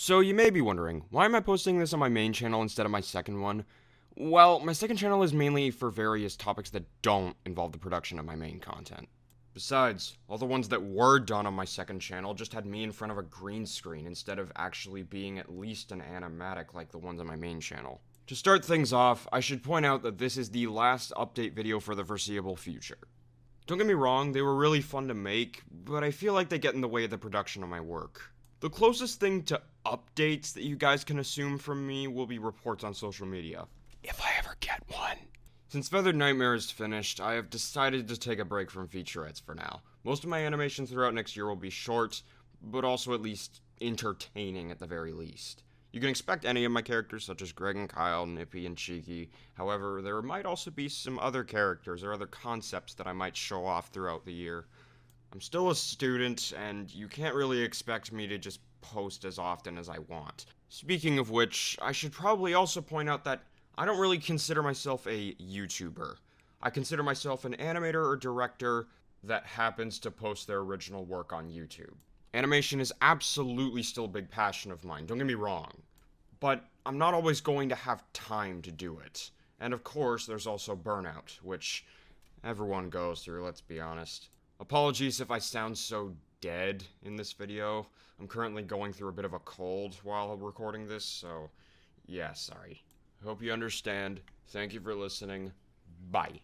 So you may be wondering, why am I posting this on my main channel instead of my second one? Well, my second channel is mainly for various topics that don't involve the production of my main content. Besides, all the ones that were done on my second channel just had me in front of a green screen instead of actually being at least an animatic like the ones on my main channel. To start things off, I should point out that this is the last update video for the foreseeable future. Don't get me wrong, they were really fun to make, but I feel like they get in the way of the production of my work. The closest thing to updates that you guys can assume from me will be reports on social media. If I ever get one. Since Feathered Nightmare is finished, I have decided to take a break from featurettes for now. Most of my animations throughout next year will be short, but also at least entertaining at the very least. You can expect any of my characters, such as Greg and Kyle, Nippy, and Cheeky. However, there might also be some other characters or other concepts that I might show off throughout the year. I'm still a student, and you can't really expect me to just post as often as I want. Speaking of which, I should probably also point out that I don't really consider myself a YouTuber. I consider myself an animator or director that happens to post their original work on YouTube. Animation is absolutely still a big passion of mine, don't get me wrong. But I'm not always going to have time to do it. And of course, there's also burnout, which everyone goes through, let's be honest. Apologies if I sound so dead in this video. I'm currently going through a bit of a cold while recording this, so yeah, sorry. I hope you understand. Thank you for listening. Bye.